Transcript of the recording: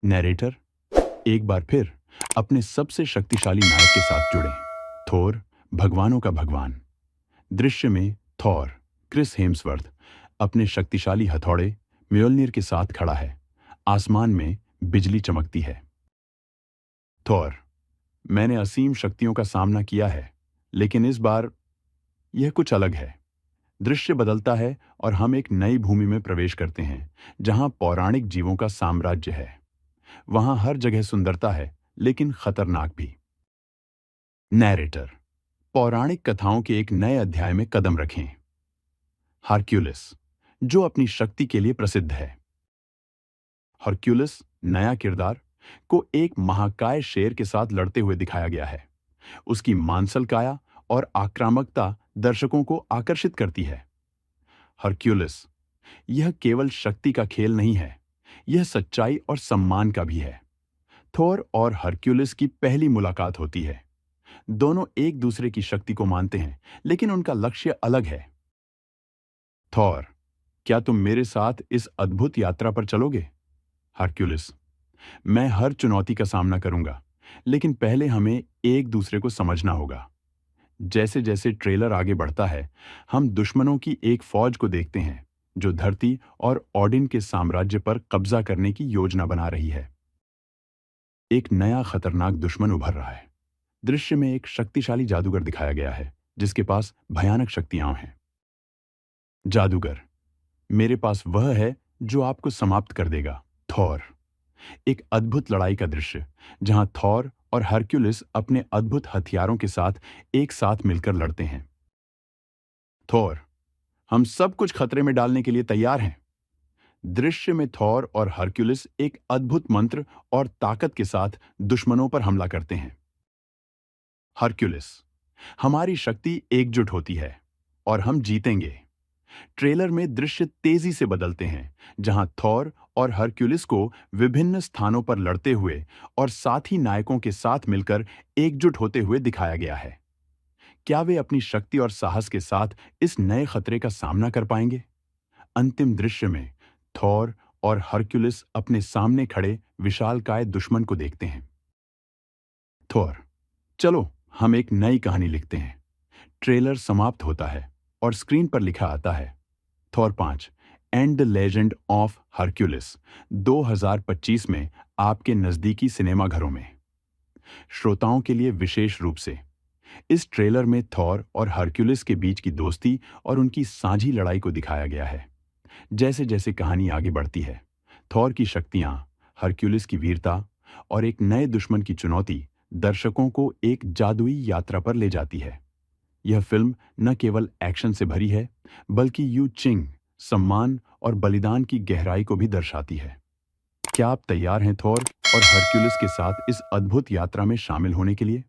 Narrator एक बार फिर अपने सबसे शक्तिशाली नायक के साथ जुड़े। थोर, भगवानों का भगवान। दृश्य में थॉर, क्रिस हेम्सवर्थ, अपने शक्तिशाली हथौड़े म्योल्निर के साथ खड़ा है। आसमान में बिजली चमकती है। थॉर, मैंने असीम शक्तियों का सामना किया है, लेकिन इस बार यह कुछ अलग है। दृश्य बदलता है और हम एक नई भूमि में प्रवेश करते हैं, जहां पौराणिक जीवों का साम्राज्य है। वहां हर जगह सुंदरता है, लेकिन खतरनाक भी। नैरेटर पौराणिक कथाओं के एक नए अध्याय में कदम रखें। हरक्यूलिस, जो अपनी शक्ति के लिए प्रसिद्ध है। हरक्यूलिस नया किरदार को एक महाकाय शेर के साथ लड़ते हुए दिखाया गया है। उसकी मांसल काया और आक्रामकता दर्शकों को आकर्षित करती है। हरक्यूलिस, यह केवल शक्ति का खेल नहीं है, यह सच्चाई और सम्मान का भी है। थोर और हरक्यूलिस की पहली मुलाकात होती है। दोनों एक दूसरे की शक्ति को मानते हैं, लेकिन उनका लक्ष्य अलग है। थोर, क्या तुम मेरे साथ इस अद्भुत यात्रा पर चलोगे? हरक्यूलिस, मैं हर चुनौती का सामना करूंगा, लेकिन पहले हमें एक दूसरे को समझना होगा। जैसे जैसे ट्रेलर आगे बढ़ता है, हम दुश्मनों की एक फौज को देखते हैं, जो धरती और ओडिन के साम्राज्य पर कब्जा करने की योजना बना रही है। एक नया खतरनाक दुश्मन उभर रहा है। दृश्य में एक शक्तिशाली जादूगर दिखाया गया है, जिसके पास भयानक शक्तियां हैं। जादूगर, मेरे पास वह है जो आपको समाप्त कर देगा। थॉर, एक अद्भुत लड़ाई का दृश्य, जहां थॉर और हरक्यूलिस अपने अद्भुत हथियारों के साथ एक साथ मिलकर लड़ते हैं। थॉर, हम सब कुछ खतरे में डालने के लिए तैयार हैं। दृश्य में थॉर और हरक्यूलिस एक अद्भुत मंत्र और ताकत के साथ दुश्मनों पर हमला करते हैं। हरक्यूलिस, हमारी शक्ति एकजुट होती है और हम जीतेंगे। ट्रेलर में दृश्य तेजी से बदलते हैं, जहां थॉर और हरक्यूलिस को विभिन्न स्थानों पर लड़ते हुए और साथी नायकों के साथ मिलकर एकजुट होते हुए दिखाया गया है। क्या वे अपनी शक्ति और साहस के साथ इस नए खतरे का सामना कर पाएंगे? अंतिम दृश्य में थॉर और हरक्यूलिस अपने सामने खड़े विशालकाय दुश्मन को देखते हैं। थॉर, चलो हम एक नई कहानी लिखते हैं। ट्रेलर समाप्त होता है और स्क्रीन पर लिखा आता है, Thor 5 and the legend of Hercules 2025 में आपके नजदीकी सिनेमाघरों में। श्रोताओं के लिए विशेष रूप से, इस ट्रेलर में थॉर और हरक्यूलिस के बीच की दोस्ती और उनकी साझी लड़ाई को दिखाया गया है। जैसे जैसे कहानी आगे बढ़ती है, थॉर की शक्तियां, हरक्यूलिस की वीरता और एक नए दुश्मन की चुनौती दर्शकों को एक जादुई यात्रा पर ले जाती है। यह फिल्म न केवल एक्शन से भरी है, बल्कि यू चिंग, सम्मान और बलिदान की गहराई को भी दर्शाती है। क्या आप तैयार हैं थॉर और हरक्यूलिस के साथ इस अद्भुत यात्रा में शामिल होने के लिए?